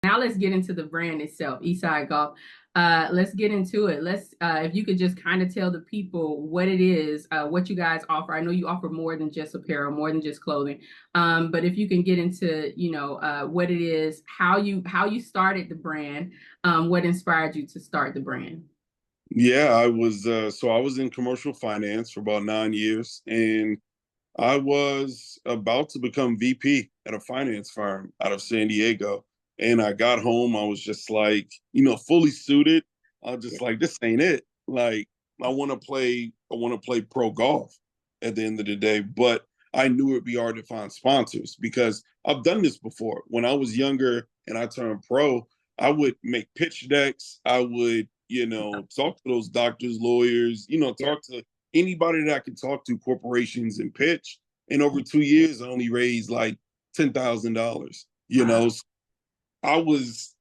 Now let's get into the brand itself, Eastside Golf. Let's get into it. If you could just kind of tell the people what it is, what you guys offer. I know you offer more than just apparel, more than just clothing. But if you can get into, what it is, how you started the brand, what inspired you to start the brand. Yeah, I was in commercial finance for about 9 years, and I was about to become VP at a finance firm out of San Diego. And I got home, I was just like, fully suited. I was just like, this ain't it. Like, I want to play pro golf at the end of the day. But I knew it'd be hard to find sponsors because I've done this before. When I was younger and I turned pro, I would make pitch decks. I would, talk to those doctors, lawyers, Yeah. talk to anybody that I could talk to, corporations, and pitch. And over 2 years, I only raised like $10,000. Wow. So I was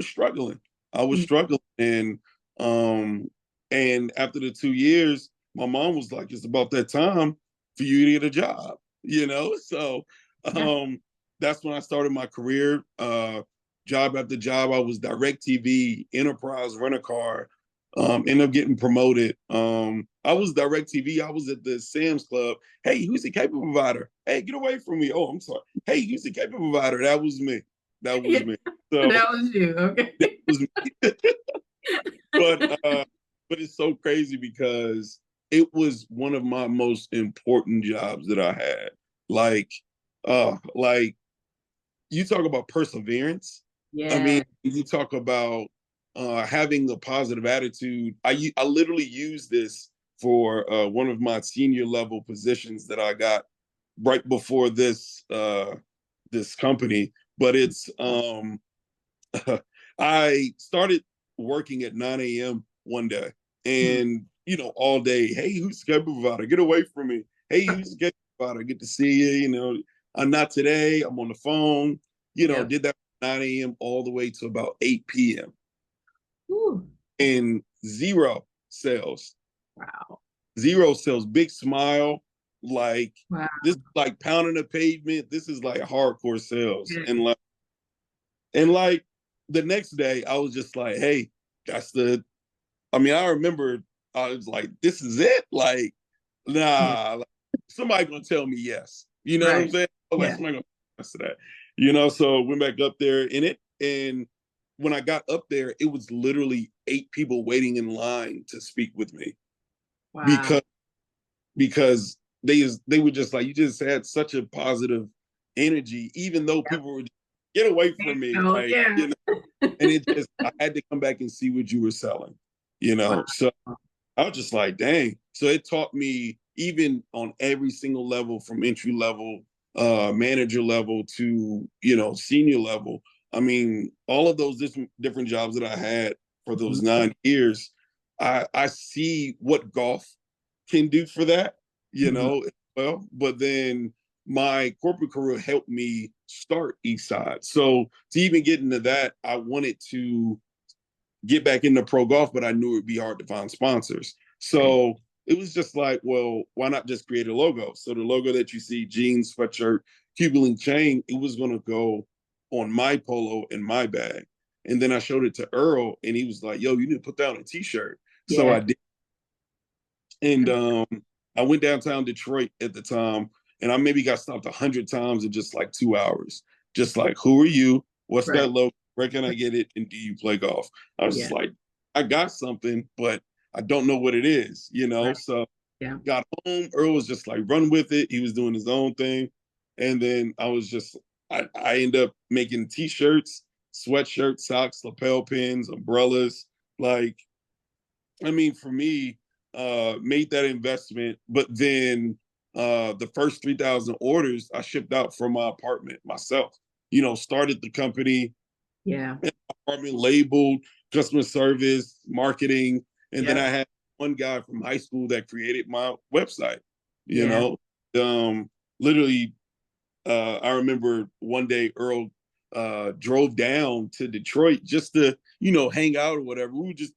struggling. I was struggling, and after the 2 years, my mom was like, "It's about that time for you to get a job." So Yeah. um, that's when I started my career. Job after job, I was direct TV, enterprise, rent a car. Ended up getting promoted. I was direct TV. I was at the Sam's Club. Hey, who's the cable provider? Hey, get away from me. Oh, I'm sorry. Hey, who's the cable provider? That was me. That Yeah. was me. So That was you. Okay. that was me. But it's so crazy because it was one of my most important jobs that I had. Like, like you talk about perseverance. I mean, Yeah. you talk about having a positive attitude. I literally use this for one of my senior level positions that I got right before this company. But it's I started working at 9 a.m. one day, Mhm. and all day. Hey, who's the cable provider? Get away from me. Hey, who's the cable provider? Get to see you. I'm not today. I'm on the phone. Yep. Did that from 9 a.m. all the way to about 8 p.m. Ooh. and zero sales. Wow. Zero sales. Big smile. Like Wow. this, is like pounding the pavement. This is like hardcore sales, Yeah. and like the next day, I was just like, hey, that's the. I mean, I remember I was like, this is it. Like, Yeah. nah, like, somebody gonna tell me yes. You know what I'm Right. saying? Oh, like Yeah. somebody gonna answer that. So went back up there in it, and when I got up there, it was literally 8 people waiting in line to speak with me Wow. because because they were just like, you just had such a positive energy, even though Yep. people were get away from me, So, like yeah. and it just I had to come back and see what you were selling, Wow. So I was just like, dang. So it taught me even on every single level from entry level, manager level to, senior level. I mean, all of those different jobs that I had for those Mhm. 9 years, I see what golf can do for that, Mhm. well, but then my corporate career helped me start Eastside. So to even get into that, I wanted to get back into pro golf, but I knew it'd be hard to find sponsors. Right. So it was just like, well, why not just create a logo? So the logo that you see, jeans, sweatshirt, Cuban link chain, it was going to go on my polo and my bag. And then I showed it to Earl, and he was like, yo, you need to put that on a t-shirt. So Yeah. I did. And I went downtown Detroit at the time, and I maybe got stopped 100 times in just like 2 hours. Just like, who are you? What's that Right. logo? Where can I get it? And do you play golf? I was just Yeah. like, I got something, but I don't know what it is. Right. So Yeah. got home. Earl was just like, run with it. He was doing his own thing. And then I end up making t-shirts, sweatshirts, socks, lapel pins, umbrellas. Like, I mean, for me, made that investment, but then the first 3,000 orders I shipped out from my apartment myself. Started the company, Yeah. apartment labeled, customer service, marketing, and then I Yep. had one guy from high school that created my website. You Yeah. know, literally, I remember one day Earl drove down to Detroit just to, hang out or whatever. We were just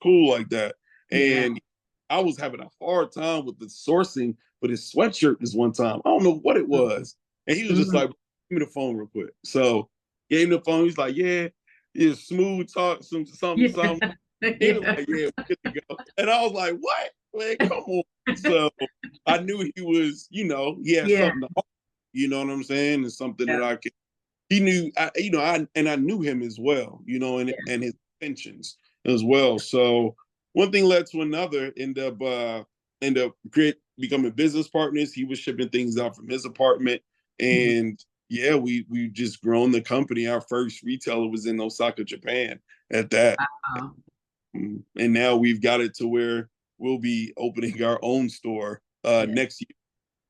cool like that. Yeah. And I was having a hard time with the sourcing for this sweatshirt this one time. I don't know what it Mhm. was. And he was just Mhm. like, give me the phone real quick. So Gave him the phone. He's like, yeah, smooth talk, something, Yeah. something. He was Yeah. like, yeah, we're good to go. And I was like, what? Man, come on. So I knew he was, he had Yeah. something to offer, you know what I'm saying? And something Yeah. that I could, he knew, I knew him as well, Yeah. and his intentions as well. So one thing led to another, end up becoming business partners. He was shipping things out from his apartment. Mhm. And yeah, we just grown the company. Our first retailer was in Osaka, Japan at that. Wow. And now we've got it to where we'll be opening our own store Yeah. next year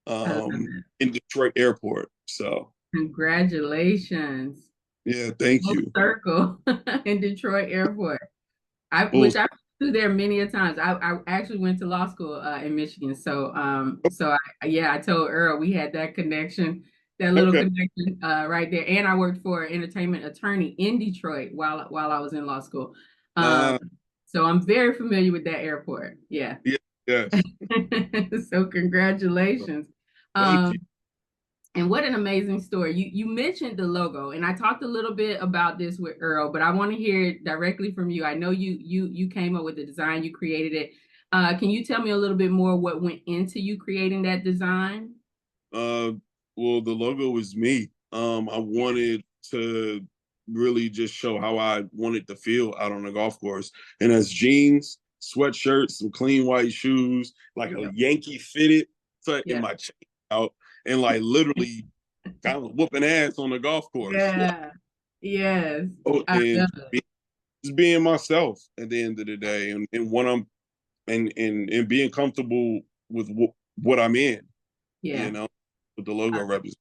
I love that. in Detroit Airport. So Congratulations. yeah, thank Full you. circle in Detroit Airport. Well, Which I've been through there many a times. I actually went to law school in Michigan. I told Earl we had that connection, that little okay. connection right there. And I worked for an entertainment attorney in Detroit while I was in law school. Um, Uh, so I'm very familiar with that airport. Yeah. yeah, yes. So congratulations. Thank you. Um, and what an amazing story. You mentioned the logo, and I talked a little bit about this with Earl, but I want to hear it directly from you. I know you came up with the design, you created it. Can you tell me a little bit more what went into you creating that design? Uh, well, the logo was me. I wanted to really just show how I wanted to feel out on the golf course, and as jeans, sweatshirts, some clean white shoes, like a Yep. Yankee fitted, so in Yeah. my chain out, and like literally kind of whooping ass on the golf course. Yeah. Yes. I And love it. just being myself at the end of the day, and what I'm and being comfortable with what I'm in, Yeah. with the logo represents.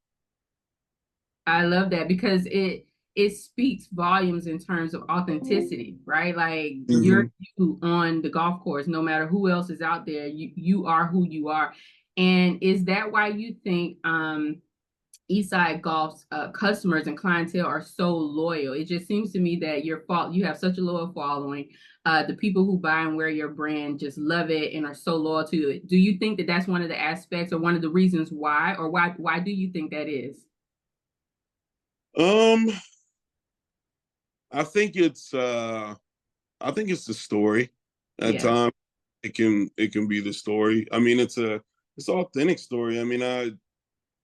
I love that because it speaks volumes in terms of authenticity, right? Like you're Mm-hmm. you on the golf course, no matter who else is out there, you are who you are. And is that why you think Eastside Golf's customers and clientele are so loyal? It just seems to me that you have such a loyal following. The people who buy and wear your brand just love it and are so loyal to it. Do you think that that's one of the aspects or one of the reasons why, or why do you think that is? Um, I think it's the story. At Yeah. times, it can be the story. I mean, it's an authentic story. I mean, it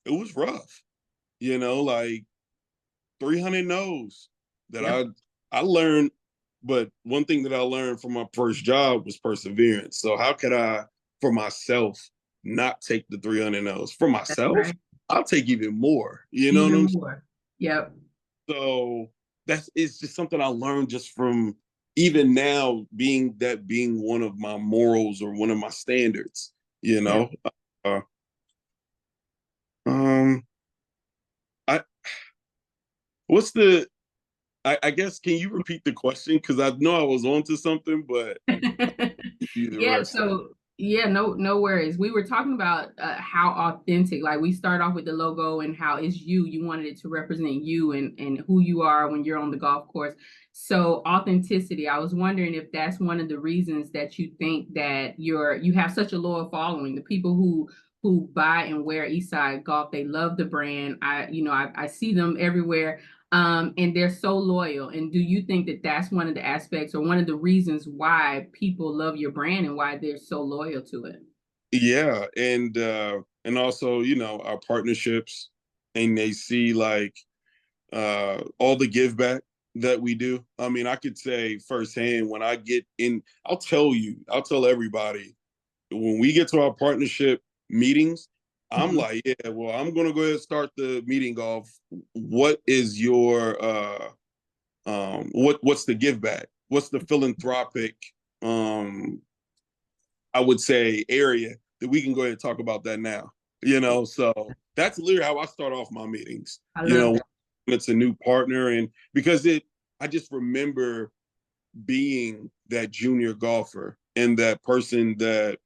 was rough. Like 300 no's that Yep. I learned. But one thing that I learned from my first job was perseverance. So how could I, for myself, not take the 300 no's for That's myself? right. I'll take even more. You know what I'm Even saying? more. Yep. So it's just something I learned just from even now being one of my morals or one of my standards. You Yep. know, uh, um, I what's the I guess can you repeat the question because I know I was onto something, but you the Yeah, rest. so yeah, no worries. We were talking about how authentic, like we start off with the logo and how it's you. You wanted it to represent you and who you are when you're on the golf course. So authenticity, I was wondering if that's one of the reasons that you think that you have such a loyal following. The people who buy and wear Eastside Golf, they love the brand. I see them everywhere. And they're so loyal. And do you think that that's one of the aspects or one of the reasons why people love your brand and why they're so loyal to it? Yeah, and also our partnerships, and they see like all the give back that we do. I mean, I could say firsthand when I get in, I'll tell everybody when we get to our partnership meetings, I'm Mhm. like, yeah, well, I'm gonna go ahead and start the meeting off. What is your what's the give back? What's the philanthropic I would say area that we can go ahead and talk about that now. So that's literally how I start off my meetings. I love that. When it's a new partner, and because I just remember being that junior golfer and that person that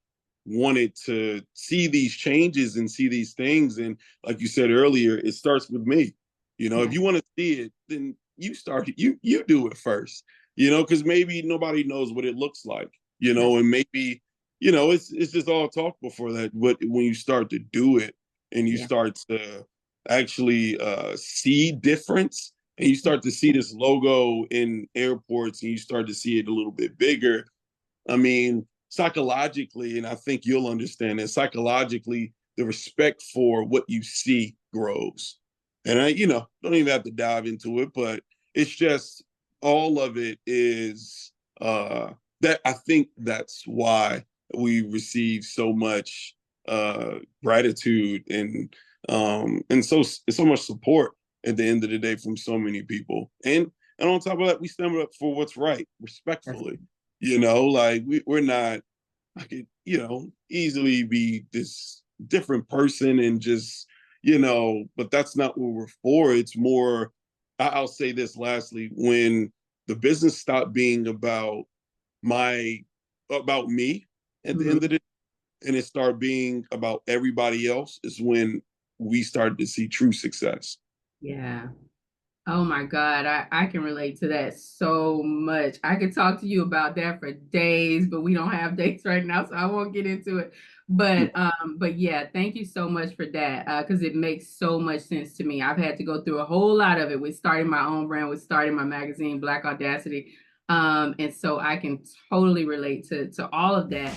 wanted to see these changes and see these things. And like you said earlier, it starts with me. Yeah, If you want to see it, then you do it first. Because maybe nobody knows what it looks like. that's And maybe it's just all talk before that. But when you start to do it and you yeah, start to actually see difference, and you start to see this logo in airports and you start to see it a little bit bigger, I mean, psychologically, and I think you'll understand that psychologically, the respect for what you see grows. And I, don't even have to dive into it, but it's just all of it is that I think that's why we receive so much gratitude and so much support at the end of the day from so many people. And on top of that, we stand up for what's right, respectfully. Like we're not, I could, easily be this different person and just, but that's not what we're for. It's more, I'll say this lastly, when the business stopped being about me at the Mhm. end of it, and it started being about everybody else, is when we started to see true success. Yeah. Oh my God, I can relate to that so much. I could talk to you about that for days, but we don't have days right now, so I won't get into it. But yeah, thank you so much for that. Because it makes so much sense to me. I've had to go through a whole lot of it with starting my own brand, with starting my magazine, Black Audacity. And so I can totally relate to all of that.